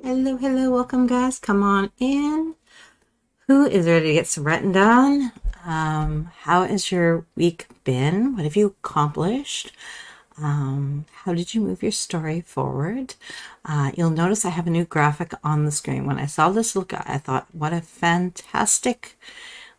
Hello, hello, welcome guys. Come on in. Who is ready to get some written down? How has your week been? What have you accomplished? How did you move your story forward? You'll notice I have a new graphic on the screen. When I saw this little guy, I thought, what a fantastic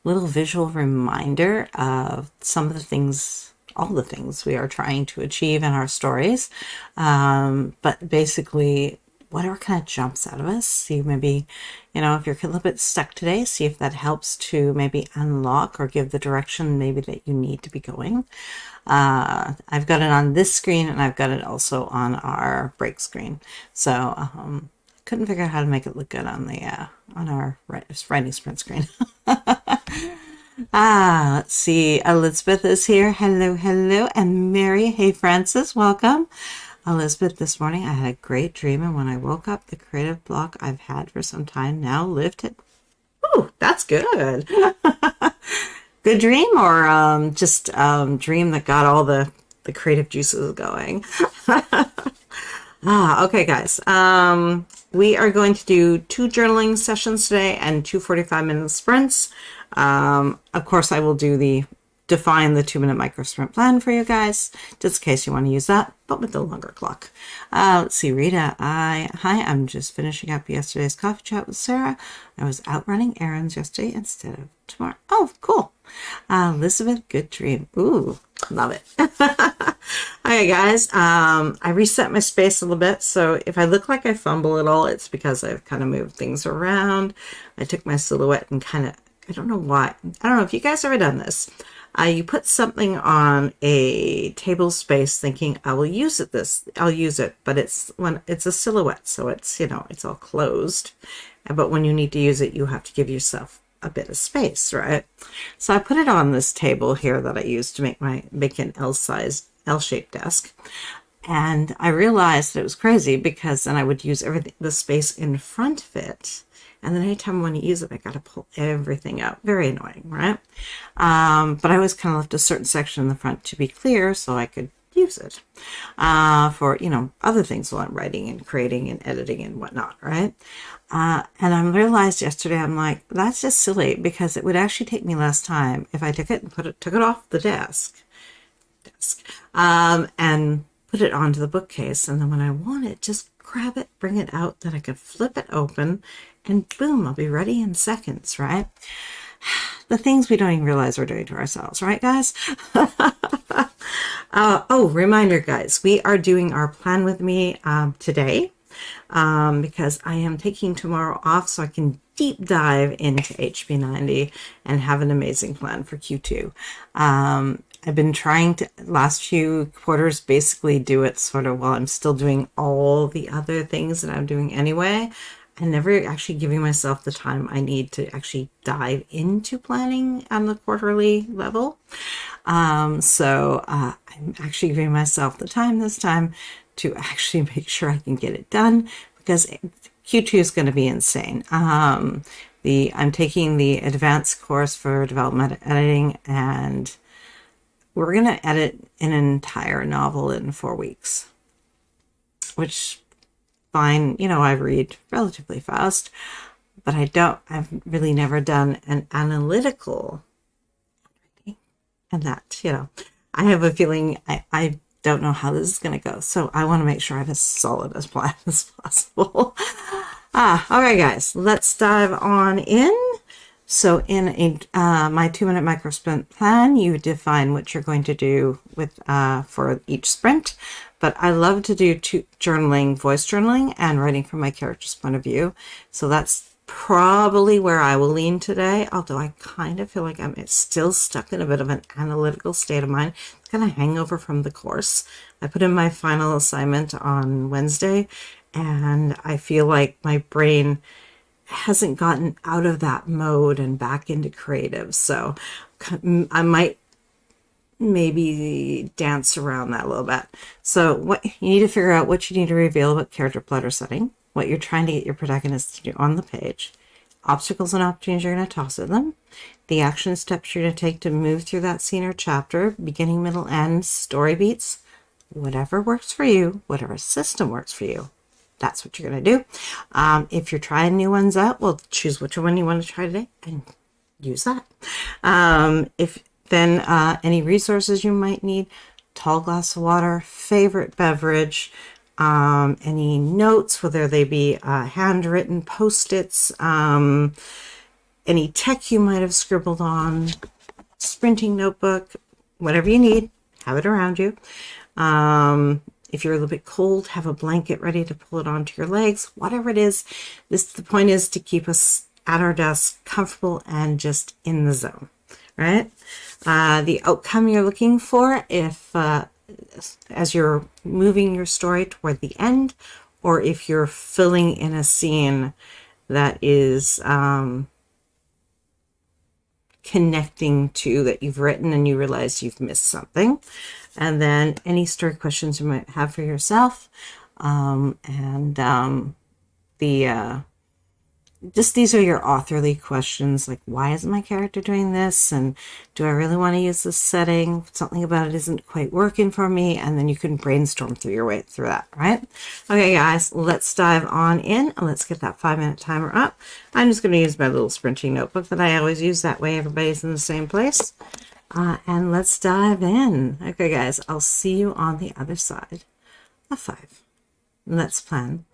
little visual reminder of some of the things, all the things we are trying to achieve in our stories. But basically, whatever kind of jumps out of us. See, maybe, if you're a little bit stuck today, see if that helps to maybe unlock or give the direction maybe that you need to be going. I've got it on this screen and I've got it also on our break screen. So couldn't figure out how to make it look good on the on our writing sprint screen. Let's see. Elizabeth is here. Hello, hello. And Mary. Hey, Francis. Welcome. Elizabeth, this morning I had a great dream, and when I woke up, the creative block I've had for some time now lifted. Oh, that's good. Good dream, or just dream that got all the creative juices going. Okay, guys. We are going to do 2 journaling sessions today and 2 45-minute sprints. Of course, I will do define the 2-minute micro sprint plan for you guys, just in case you want to use that, but with the longer clock. Let's see, Rita. Hi, I'm just finishing up yesterday's coffee chat with Sarah. I was out running errands yesterday instead of tomorrow. Oh, cool. Elizabeth, good dream. Ooh, love it. Okay, guys. I reset my space a little bit, so if I look like I fumble at all, it's because I've kind of moved things around. I took my silhouette and I don't know why. I don't know if you guys have ever done this. You put something on a table space thinking, I'll use it, but it's a silhouette, so it's, it's all closed. But when you need to use it, you have to give yourself a bit of space, right? So I put it on this table here that I use to make an L-shaped desk. And I realized that it was crazy because then I would use the space in front of it. And then anytime I want to use it, I got to pull everything out. Very annoying, right? But I always kind of left a certain section in the front to be clear so I could use it for, other things while I'm writing and creating and editing and whatnot, right? And I realized yesterday, I'm like, that's just silly because it would actually take me less time if I took it and took it off the desk, and put it onto the bookcase. And then when I want it, just grab it, bring it out, then I could flip it open, and boom, I'll be ready in seconds, right? The things we don't even realize we're doing to ourselves, right, guys? Reminder, guys, we are doing our plan with me today because I am taking tomorrow off so I can deep dive into HB90 and have an amazing plan for Q2. I've been trying to, last few quarters, basically do it sort of while I'm still doing all the other things that I'm doing anyway. I'm never actually giving myself the time I need to actually dive into planning on the quarterly level. So I'm actually giving myself the time this time to actually make sure I can get it done because Q2 is going to be insane. I'm taking the advanced course for development editing, and we're going to edit an entire novel in 4 weeks, which fine, I read relatively fast, but I've really never done an analytical reading, and that, I have a feeling I don't know how this is going to go, so I want to make sure I have as solid a plan as possible. All right, guys, let's dive on in. So in my 2-minute micro sprint plan, you define what you're going to do with for each sprint. But I love to do journaling, voice journaling, and writing from my character's point of view. So that's probably where I will lean today, although I kind of feel like I'm still stuck in a bit of an analytical state of mind. It's kind of hangover from the course. I put in my final assignment on Wednesday, and I feel like my brain hasn't gotten out of that mode and back into creative. So I might maybe dance around that a little bit. So what you need to figure out what you need to reveal about character platter setting, what you're trying to get your protagonist to do on the page, obstacles and opportunities you're going to toss at them, the action steps you're going to take to move through that scene or chapter, beginning, middle, end, story beats, whatever works for you, whatever system works for you. that's what you're going to do. If you're trying new ones out, well, choose which one you want to try today and use that. If then any resources you might need: tall glass of water, favorite beverage, any notes, whether they be handwritten post-its, any tech you might have scribbled on, sprinting notebook, whatever you need, have it around you. If you're a little bit cold, have a blanket ready to pull it onto your legs, whatever it is. The point is to keep us at our desk comfortable and just in the zone, right? The outcome you're looking for, if as you're moving your story toward the end, or if you're filling in a scene that is connecting to that you've written and you realize you've missed something. And then any story questions you might have for yourself, just these are your authorly questions, like why isn't my character doing this, and do I really want to use this setting? Something about it isn't quite working for me, and then you can brainstorm through your way through that, right? Okay, guys, let's dive on in and let's get that 5-minute timer up. I'm just going to use my little sprinting notebook that I always use. That way everybody's in the same place. And let's dive in. Okay, guys, I'll see you on the other side of 5. Let's plan.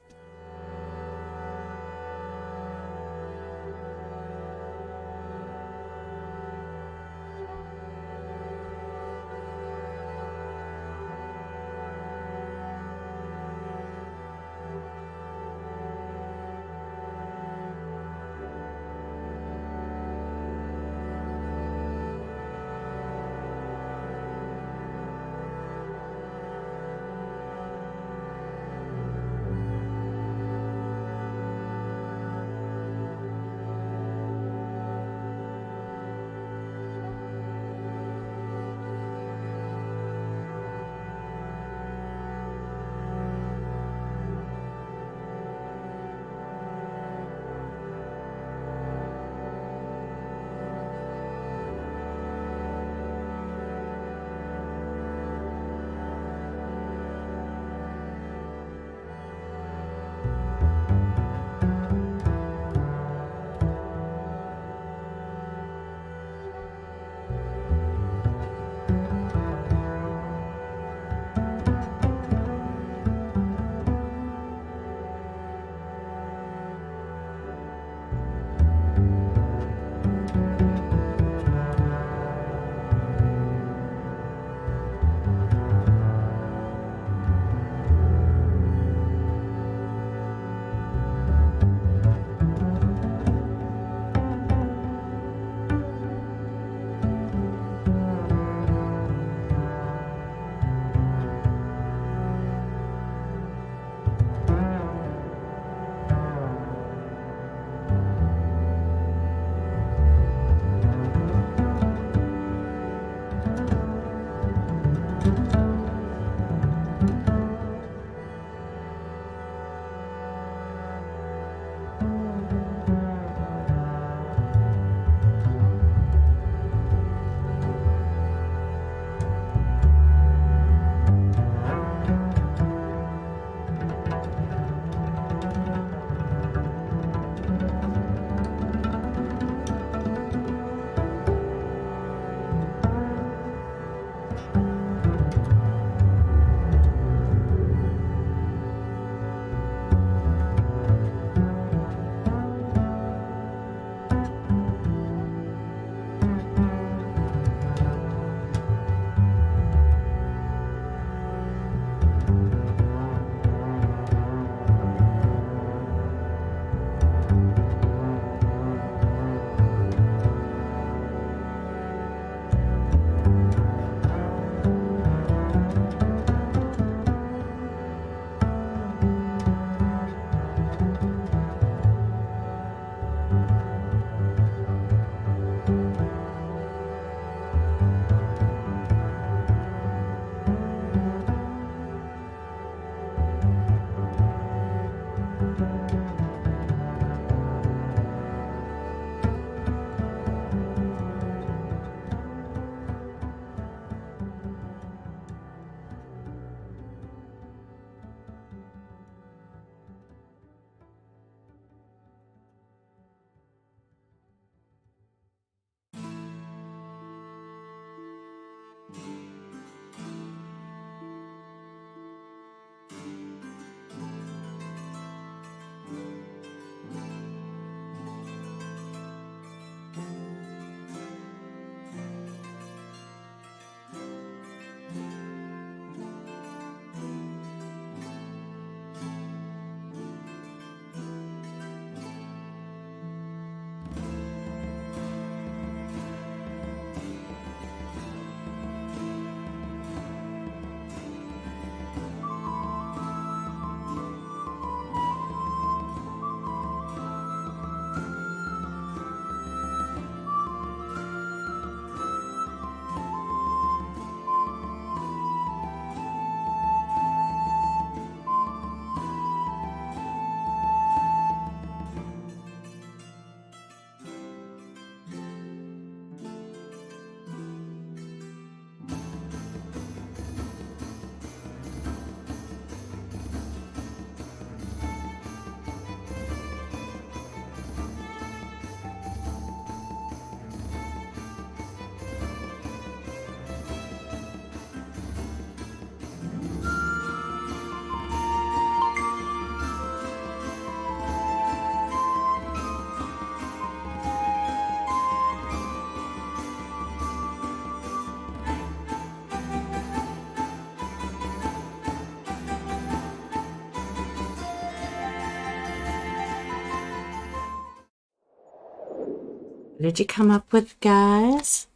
What did you come up with, guys?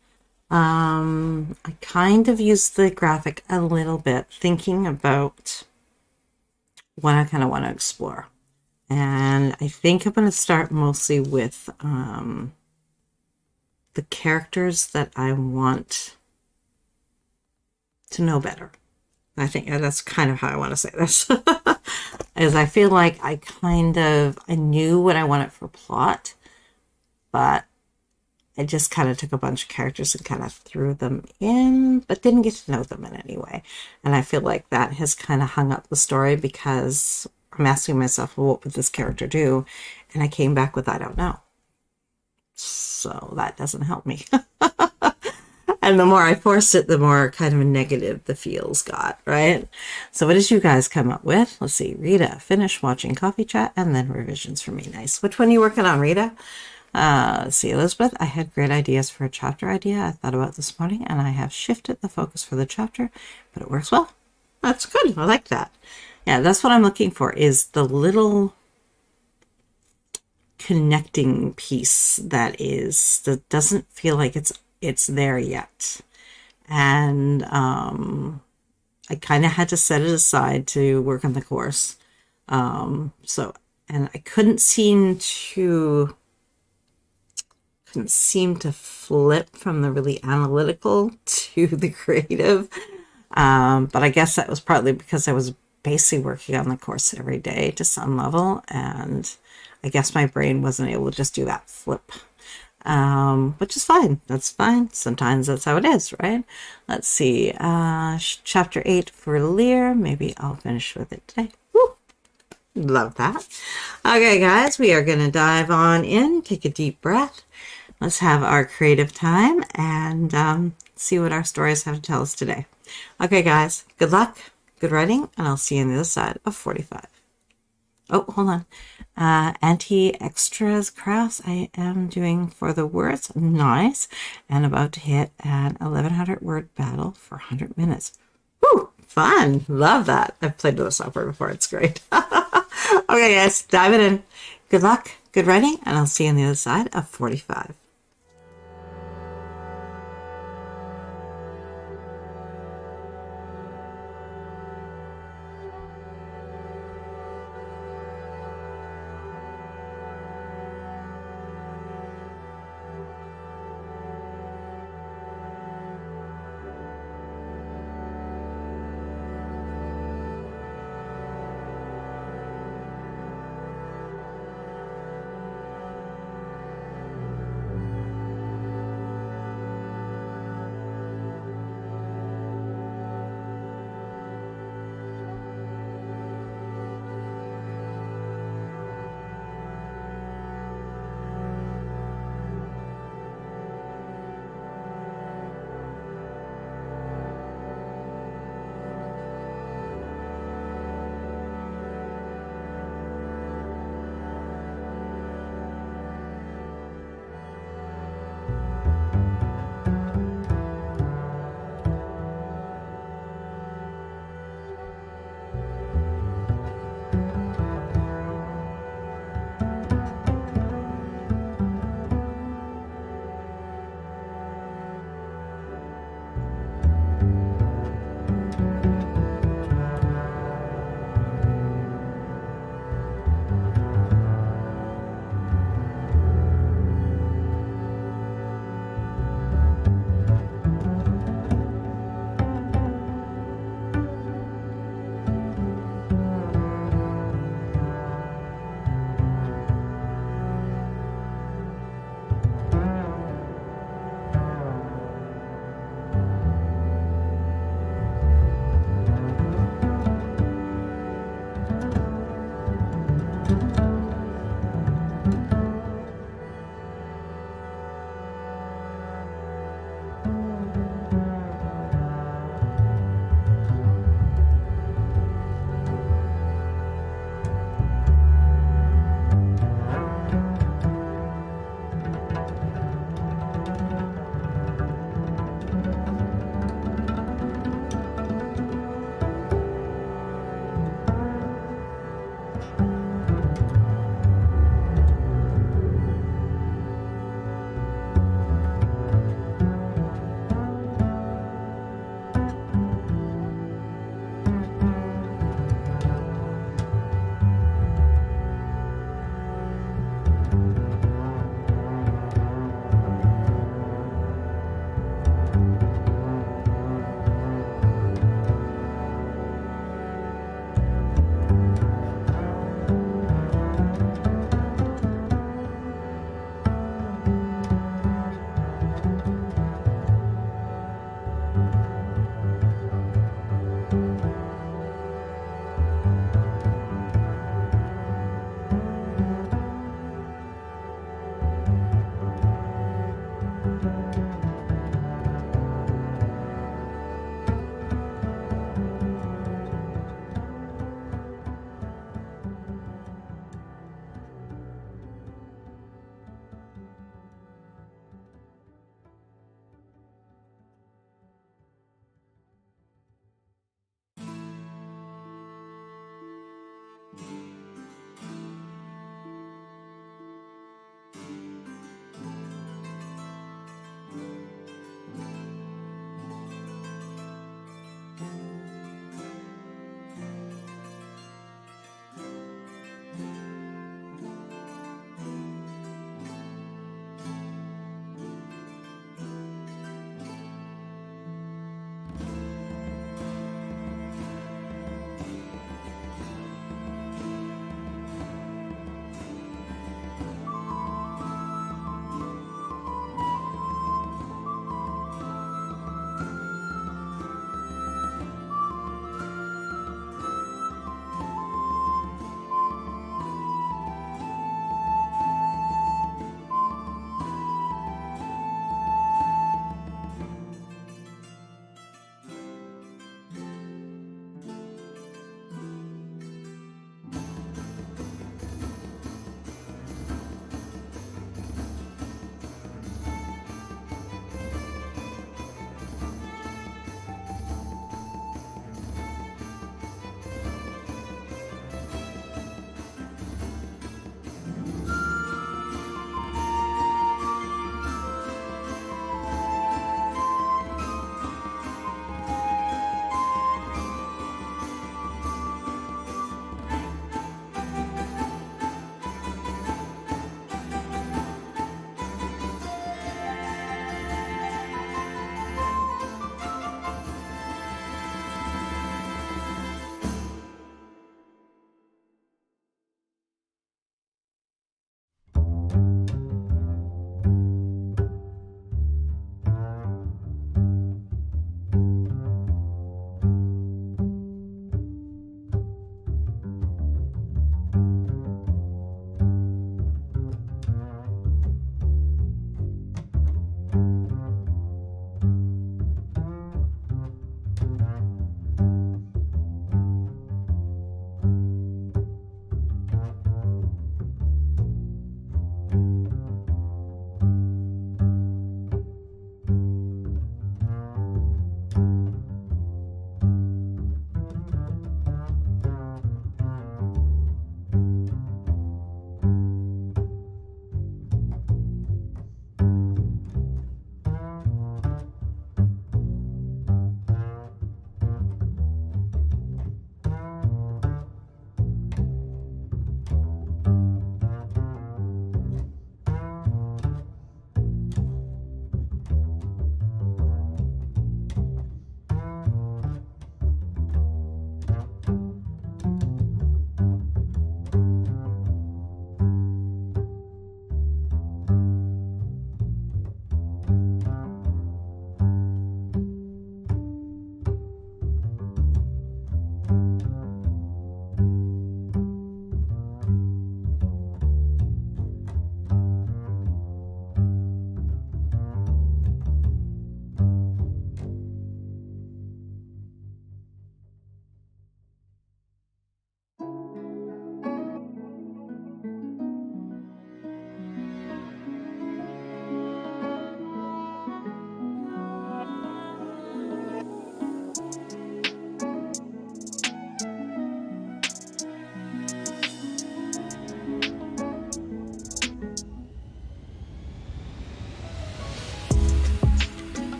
I kind of used the graphic a little bit, thinking about what I kind of want to explore. And I think I'm going to start mostly with the characters that I want to know better. I think that's kind of how I want to say this. Is I feel like I knew what I wanted for plot, but I just kind of took a bunch of characters and kind of threw them in, but didn't get to know them in any way. And I feel like that has kind of hung up the story because I'm asking myself, well, what would this character do? And I came back with, I don't know. So that doesn't help me. And the more I forced it, the more kind of negative the feels got, right? So what did you guys come up with? Let's see. Rita, finish watching Coffee Chat and then revisions for me. Nice. Which one are you working on, Rita? Let's see. Elizabeth, I had great ideas for a chapter idea I thought about this morning, and I have shifted the focus for the chapter, but it works well. That's good. I like that. Yeah, that's what I'm looking for, is the little connecting piece that doesn't feel like it's there yet. And I kind of had to set it aside to work on the course. And I couldn't seem to flip from the really analytical to the creative. But I guess that was partly because I was basically working on the course every day to some level, and I guess my brain wasn't able to just do that flip, which is fine. That's fine. Sometimes that's how it is, right? Let's see. Chapter 8 for Lear. Maybe I'll finish with it today. Woo! Love that. Okay, guys, we are going to dive on in. Take a deep breath. Let's have our creative time and see what our stories have to tell us today. Okay, guys, good luck, good writing, and I'll see you on the other side of 45. Oh, hold on. Anti-extras crafts I am doing for the words. Nice. And about to hit an 1100 word battle for 100 minutes. Woo! Fun. Love that. I've played with the software before. It's great. Okay, guys, dive it in. Good luck, good writing, and I'll see you on the other side of 45.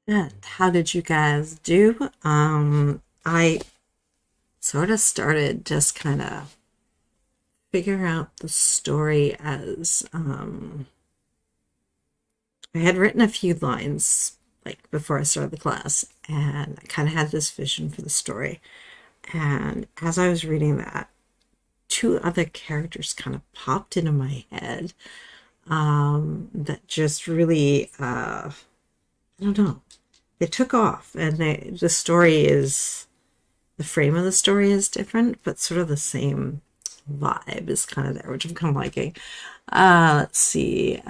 And how did you guys do? I sort of started just kind of figuring out the story as I had written a few lines like before I started the class, and I kind of had this vision for the story. And as I was reading that, two other characters kind of popped into my head that just really, I don't know, they took off. And the story is, the frame of the story is different, but sort of the same vibe is kind of there, which I'm kind of liking. Let's see.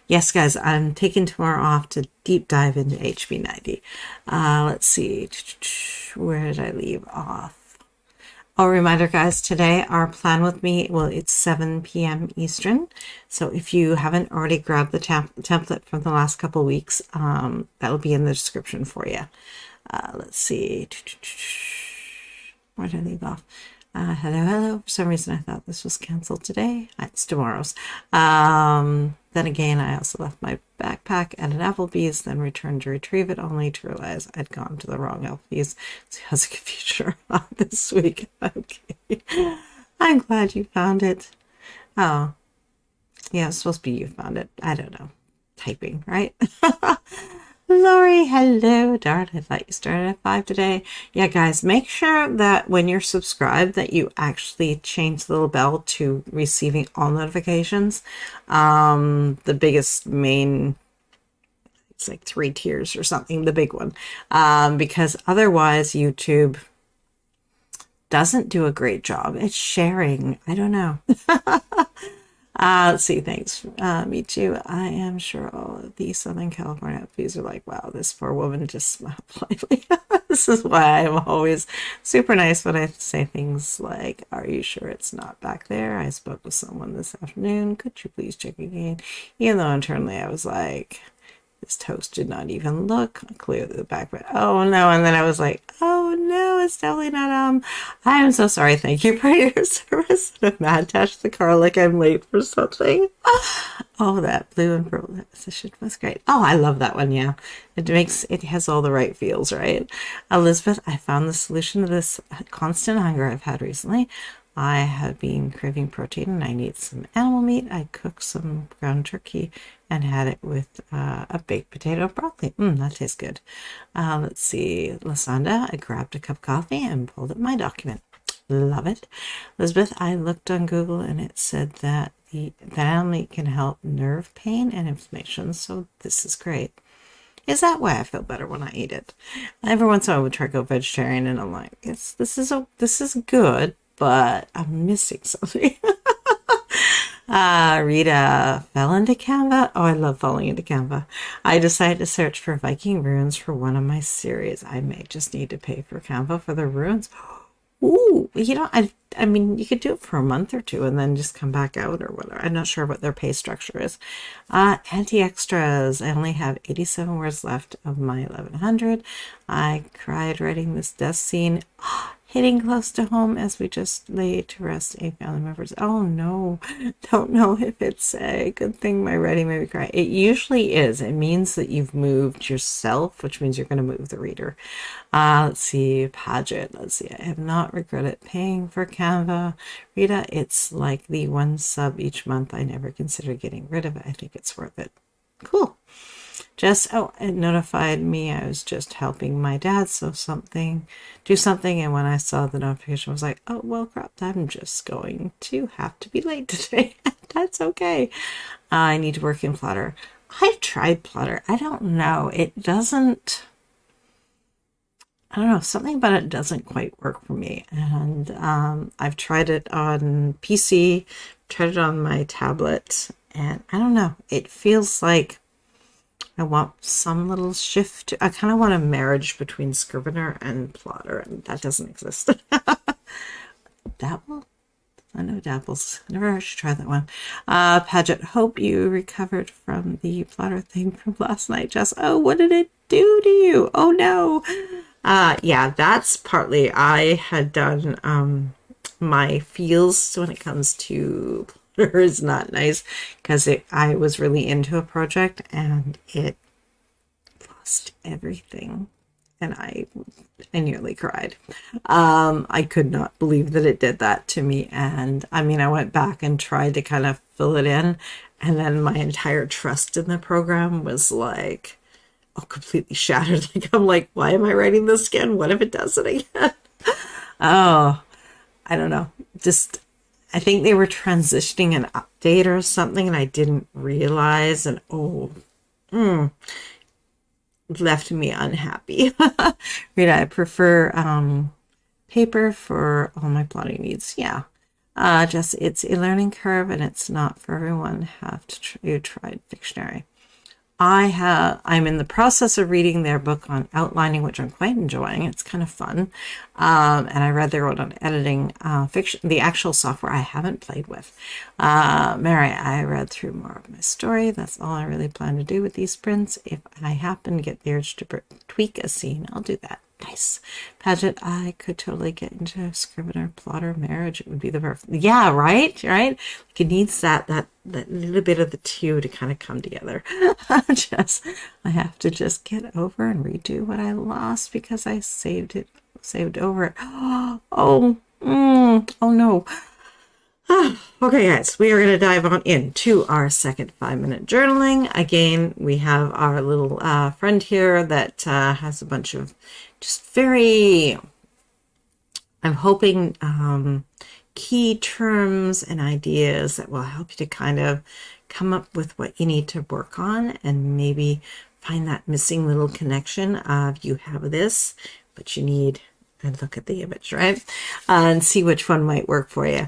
Yes, guys, I'm taking tomorrow off to deep dive into HB90. Let's see. Where did I leave off? Oh, reminder, guys, today our plan with me, well, it's 7 p.m. Eastern. So if you haven't already grabbed the template from the last couple weeks, that'll be in the description for you. Let's see. Where did I leave off? Hello. For some reason, I thought this was canceled today. It's tomorrow's. Then again, I also left my backpack at an Applebee's, then returned to retrieve it, only to realize I'd gone to the wrong Applebee's. So it has a confusion this week. Okay. I'm glad you found it. Oh, yeah, it's supposed to be you found it. I don't know. Typing, right? Lori, hello. Darn, I thought you started at 5 today. Yeah, guys, make sure that when you're subscribed that you actually change the little bell to receiving all notifications. The biggest main, it's like 3 tiers or something, the big one. Because otherwise YouTube doesn't do a great job at sharing. I don't know. Let's see, thanks. Me too. I am sure all of the Southern California Applebee's are like, wow, this poor woman just smiled politely. This is why I'm always super nice when I say things like, are you sure it's not back there? I spoke with someone this afternoon. Could you please check again? Even though internally I was like, this toast did not even look clearly the back, but oh no. And then I was like, oh no, it's definitely not. I am so sorry. Thank you for your service. And a mad dash the car like I'm late for something. Oh, that blue and purple position was great. Oh, I love that one. Yeah. It has all the right feels, right? Elizabeth, I found the solution to this constant hunger I've had recently. I have been craving protein and I need some animal meat. I cooked some ground turkey and had it with a baked potato and broccoli. That tastes good. Let's see. Lasanda, I grabbed a cup of coffee and pulled up my document. Love it. Elizabeth, I looked on Google and it said that the animal meat can help nerve pain and inflammation. So this is great. Is that why I feel better when I eat it? Every once in a while I would try to go vegetarian and I'm like, this is good, but I'm missing something. Rita fell into Canva. Oh, I love falling into Canva. I decided to search for Viking runes for one of my series. I may just need to pay for Canva for the runes. Ooh, I mean, you could do it for a month or two and then just come back out or whatever. I'm not sure what their pay structure is. Anti-extras. I only have 87 words left of my 1100. I cried writing this death scene. Hitting close to home as we just lay to rest a family members. Oh no, don't know if it's a good thing my writing made me cry. It usually is. It means that you've moved yourself, which means you're going to move the reader. Let's see, Paget. Let's see. I have not regretted paying for Canva. Rita, it's like the one sub each month. I never considered getting rid of it. I think it's worth it. Cool. It notified me I was just helping my dad do something, and when I saw the notification I was like, oh well crap, I'm just going to have to be late today. That's okay. I need to work in Plotter. I've tried Plotter. I don't know, something about it doesn't quite work for me, and I've tried it on PC, tried it on my tablet, and I don't know, it feels like I want some little shift. I kind of want a marriage between Scrivener and Plotter, and that doesn't exist. Dabble? I know Dabble's. I never should try that one. Paget, hope you recovered from the Plotter thing from last night, Jess. Oh, what did it do to you? Oh, no. Yeah, that's partly. I had done my feels when it comes to is not nice because I was really into a project and it lost everything. And I nearly cried. I could not believe that it did that to me. And I mean, I went back and tried to kind of fill it in. And then my entire trust in the program was like, oh, completely shattered. Like, I'm like, why am I writing this again? What if it does it again? Oh, I don't know. Just, I think they were transitioning an update or something, and I didn't realize. And left me unhappy. Rita, I prefer paper for all my plotting needs. Yeah. Just it's a learning curve and it's not for everyone. Have to try Dictionary. I'm in the process of reading their book on outlining, which I'm quite enjoying. It's kind of fun. And I read their one on editing fiction, the actual software I haven't played with. Mary, I read through more of my story. That's all I really plan to do with these sprints. If I happen to get the urge to tweak a scene, I'll do that. Nice. Paget, I could totally get into scrivener, plotter, marriage. It would be the perfect. Yeah, right? Right? Like it needs that little bit of the two to kind of come together. I have to just get over and redo what I lost because I saved over it. Oh no. Okay, guys, we are going to dive on into our second 5-minute journaling. Again, we have our little friend here that has a bunch of just very, I'm hoping, key terms and ideas that will help you to kind of come up with what you need to work on and maybe find that missing little connection of you have this, but you need, and look at the image, right? And see which one might work for you.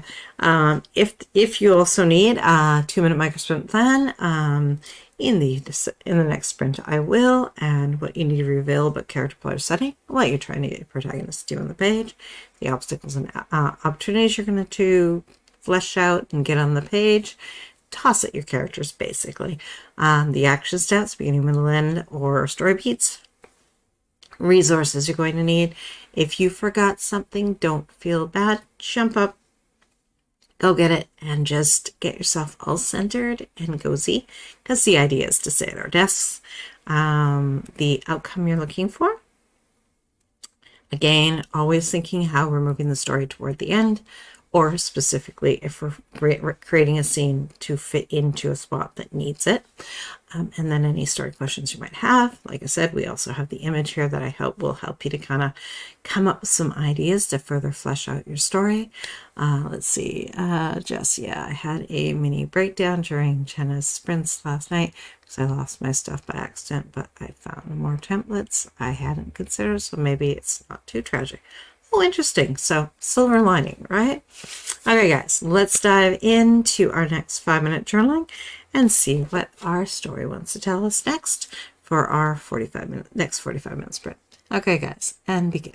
If you also need a 2-minute microsprint plan, in the next sprint, I will. And what you need to reveal about character player setting, what you're trying to get your protagonist to do on the page, the obstacles and opportunities you're going to flesh out and get on the page. Toss at your characters, basically. The action stats, beginning, middle, end, or story beats. Resources you're going to need. If you forgot something, don't feel bad. Jump up, go get it, and just get yourself all centered and cozy, because the idea is to sit at our desks. The outcome you're looking for. Again, always thinking how we're moving the story toward the end, or specifically if we're creating a scene to fit into a spot that needs it. And then any story questions you might have. Like I said, we also have the image here that I hope will help you to kind of come up with some ideas to further flesh out your story. Let's see, Jess, yeah, I had a mini breakdown during Jenna's sprints last night because I lost my stuff by accident, but I found more templates I hadn't considered, so maybe it's not too tragic. Oh, interesting. So silver lining, right? Okay, guys, let's dive into our next 5-minute journaling and see what our story wants to tell us next for our next 45-minute sprint. Okay, guys, and begin.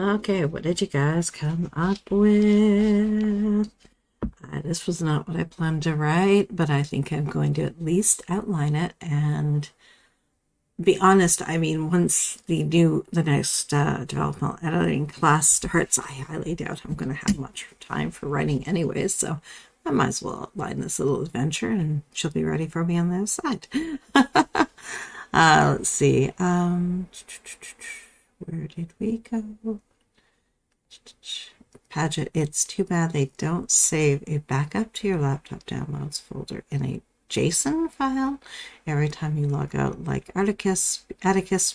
Okay, what did you guys come up with? This was not what I planned to write, but I think I'm going to at least outline it and be honest. I mean, once the next developmental editing class starts, I highly doubt I'm going to have much time for writing anyways, so I might as well outline this little adventure and she'll be ready for me on the other side. Let's see. Where did we go? Paget, it's too bad they don't save a backup to your laptop downloads folder in a JSON file every time you log out, like Atticus,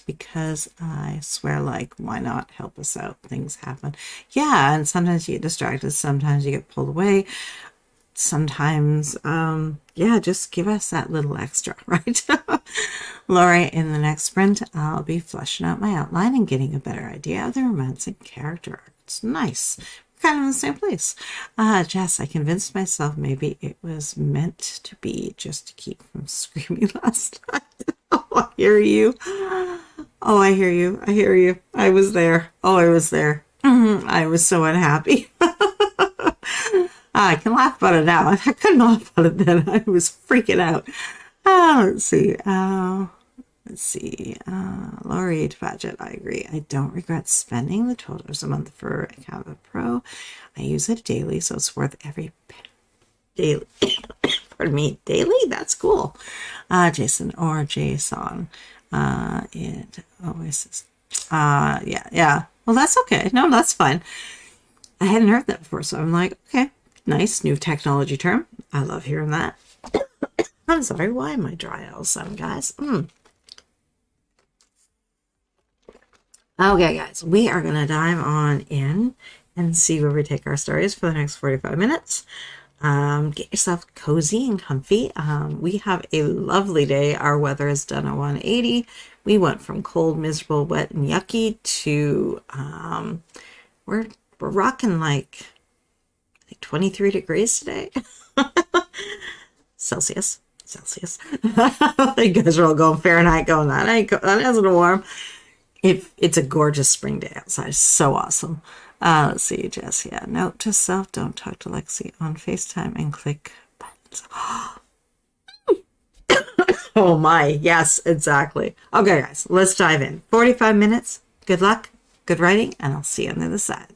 because I swear, like, why not? Help us out. Things happen. Yeah, and sometimes you get distracted, sometimes you get pulled away. Sometimes, yeah, just give us that little extra, right? Laura, in the next sprint, I'll be fleshing out my outline and getting a better idea of the romancing character. It's nice. We're kind of in the same place. Jess, I convinced myself maybe it was meant to be just to keep from screaming last night. Oh, I hear you. Oh, I hear you. I hear you. I was there. Oh, I was there. I was so unhappy. I can laugh about it now. I couldn't laugh about it then. I was freaking out. Let's see. Laurie Budget, I agree. I don't regret spending the $12 a month for Canva Pro. I use it daily, so it's worth every daily. Pardon me, daily? That's cool. Jason or Jason. It always is. Yeah. Well, that's okay. No, that's fine. I hadn't heard that before, so I'm like, okay, nice new technology term. I love hearing that. I'm sorry, why am I dry all of a sudden, guys? Okay, guys, we are going to dive on in and see where we take our stories for the next 45 minutes. Get yourself cozy and comfy. We have a lovely day. Our weather has done a 180. We went from cold, miserable, wet, and yucky to we're rocking like 23 degrees today. Celsius. You guys are all going Fahrenheit, going that isn't warm. It's a gorgeous spring day outside. It's so awesome. Let's see, Jess. Yeah, note to self: don't talk to Lexi on FaceTime and click buttons. Oh my, yes, exactly. Okay, guys, let's dive in. 45 minutes. Good luck, good writing, and I'll see you on the other side.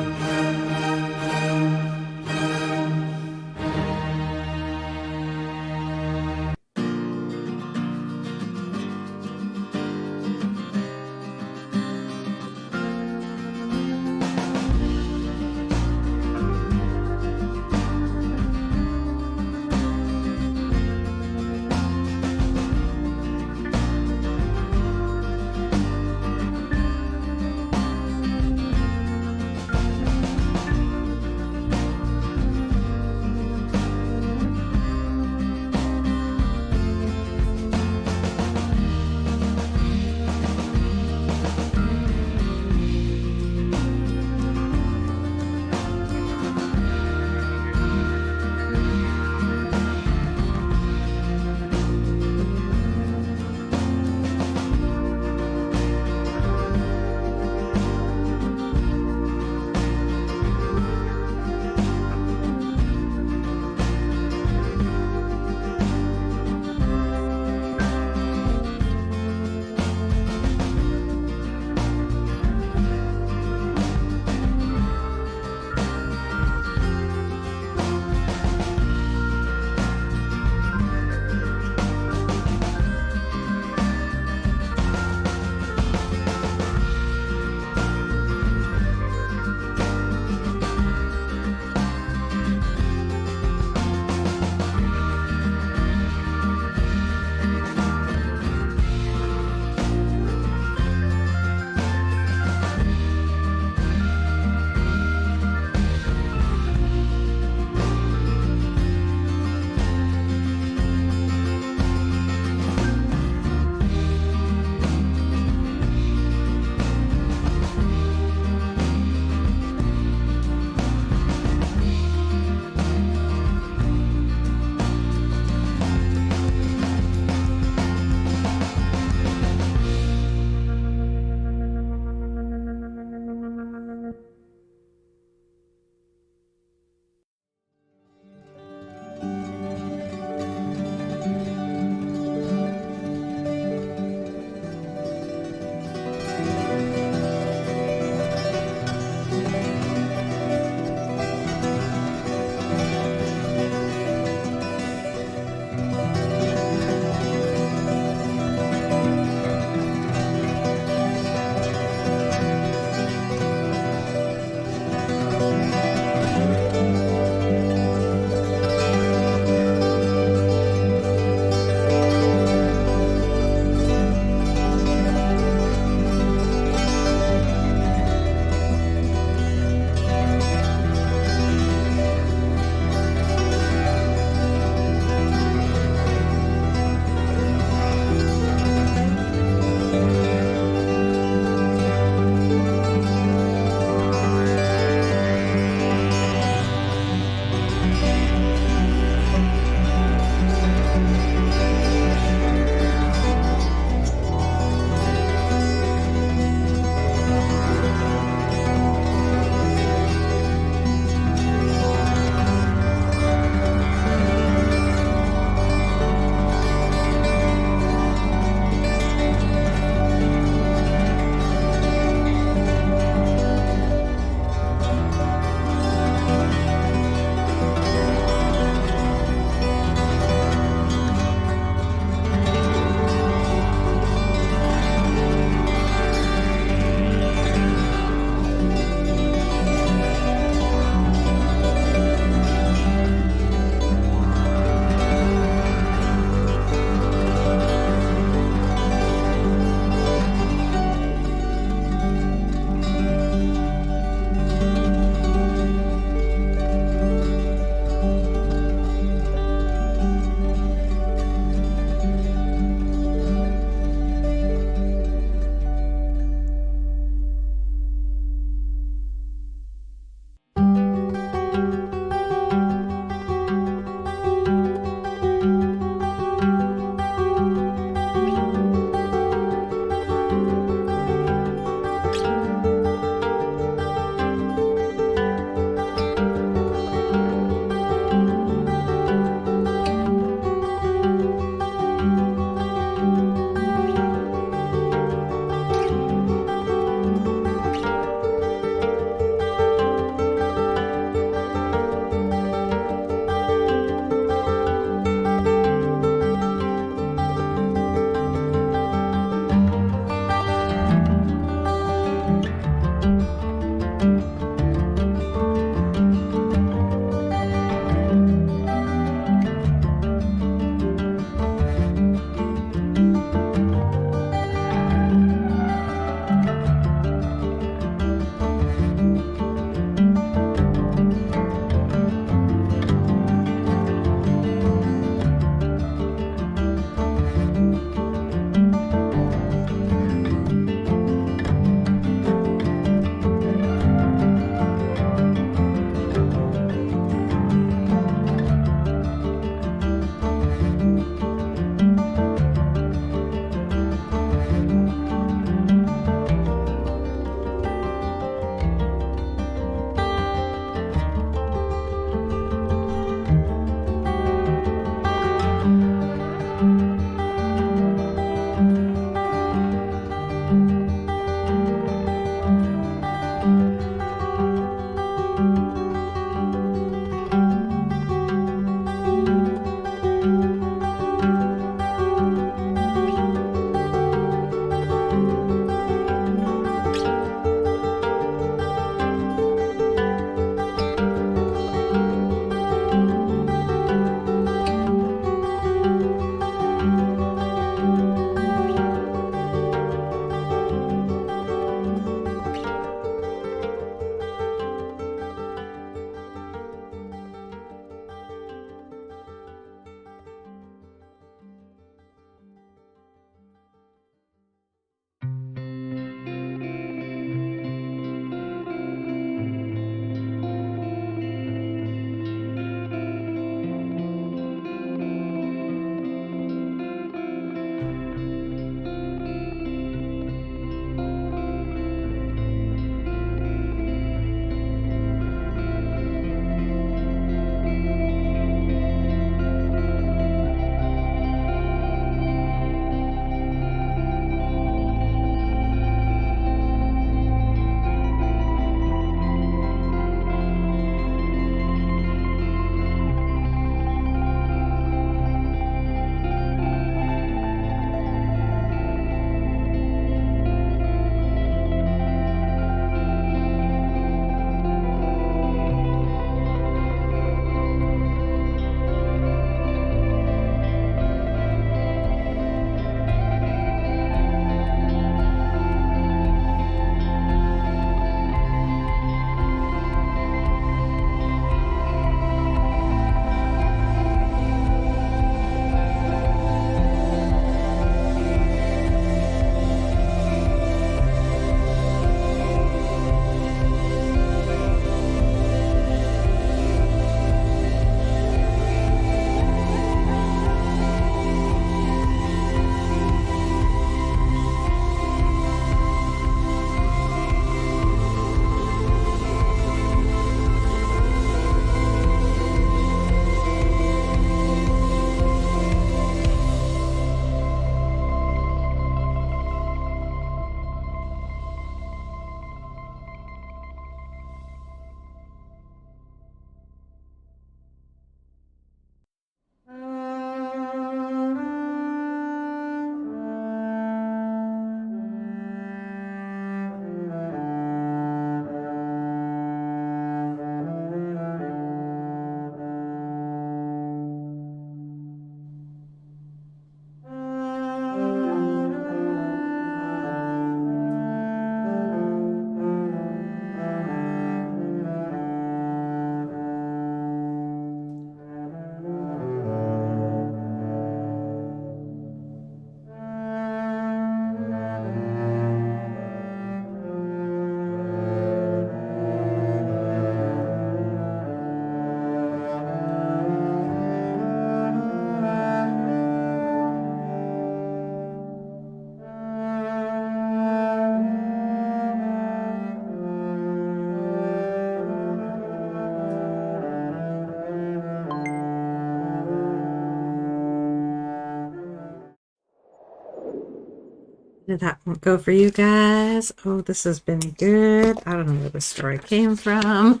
did that one go for you guys? Oh, this has been good. I don't know where the story came from.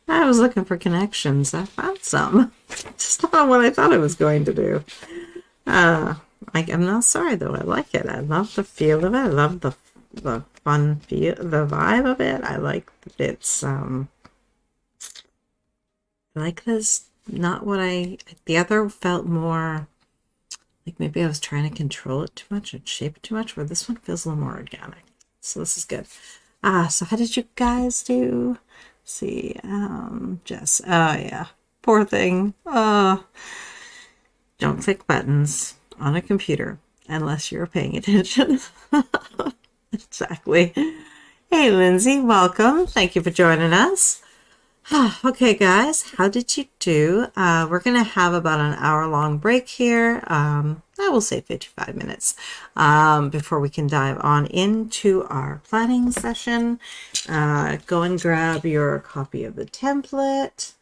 I was looking for connections. I found some. Just not what I thought I was going to do. I'm not sorry though. I like it. I love the feel of it. I love the fun feel, the vibe of it. I like that it's I like this. Not what the other felt more like maybe I was trying to control it too much and shape it too much, where this one feels a little more organic. So this is good. So how did you guys do? Let's see, Jess. Oh yeah, poor thing. Don't click buttons on a computer unless you're paying attention. Exactly. Hey, Lindsay, welcome. Thank you for joining us. Okay, guys, how did you do? We're going to have about an hour-long break here. I will say 55 minutes before we can dive on into our planning session. Go and grab your copy of the template.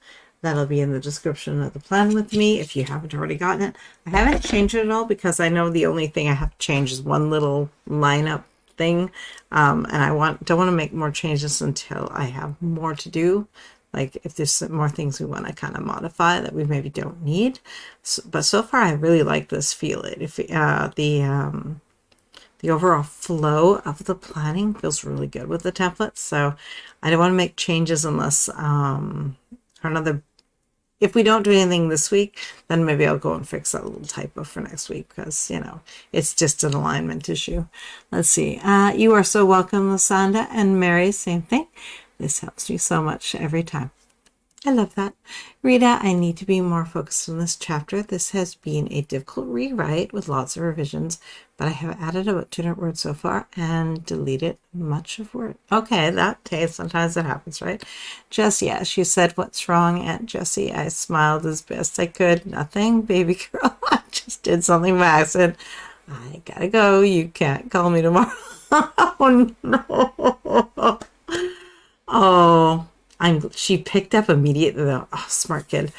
That'll be in the description of the plan with me if you haven't already gotten it. I haven't changed it at all because I know the only thing I have to change is one little lineup thing. And I don't want to make more changes until I have more to do. Like if there's some more things we want to kind of modify that we maybe don't need. But so far I really like this feel. If the overall flow of the planning feels really good with the template. So I don't want to make changes unless if we don't do anything this week, then maybe I'll go and fix that little typo for next week because, you know, it's just an alignment issue. Let's see. You are so welcome, Lasanda, and Mary, same thing. This helps me so much every time. I love that. Rita, I need to be more focused on this chapter. This has been a difficult rewrite with lots of revisions, but I have added about 200 words so far and deleted much of word. Okay, sometimes that happens, right? Jess, yes, you said what's wrong, Aunt Jessie. I smiled as best I could. Nothing, baby girl. I just did something by accident. I gotta go. You can't call me tomorrow. Oh, no. Oh, she picked up immediately though. Oh, smart kid.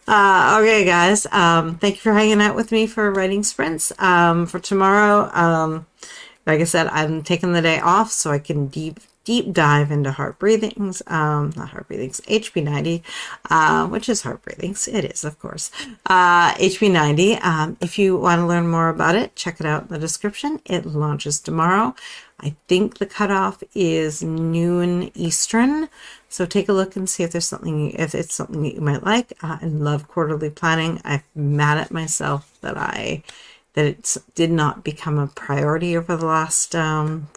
Okay, guys. Thank you for hanging out with me for writing sprints. For tomorrow, like I said, I'm taking the day off so I can deep dive into heart breathings. Not heart breathings, HP90, which is heart breathings. It is, of course. HP90. If you want to learn more about it, check it out in the description. It launches tomorrow. I think the cutoff is noon Eastern. So take a look and see if it's something that you might like. I love quarterly planning. I'm mad at myself that it did not become a priority over the last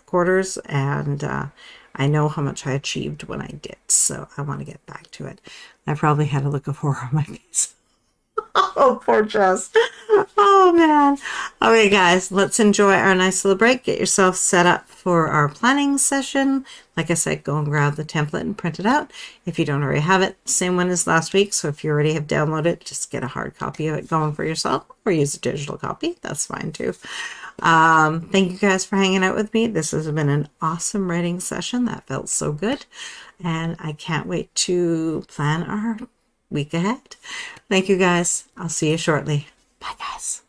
quarters, and I know how much I achieved when I did, so I want to get back to it. I probably had a look of horror on my face. Oh, poor Jess. Oh, man. Okay, guys, let's enjoy our nice little break. Get yourself set up for our planning session. Like I said, go and grab the template and print it out. If you don't already have it, same one as last week. So if you already have downloaded it, just get a hard copy of it going for yourself or use a digital copy. That's fine too. Thank you guys for hanging out with me. This has been an awesome writing session. That felt so good. And I can't wait to plan our week ahead. Thank you guys. I'll see you shortly. Bye guys.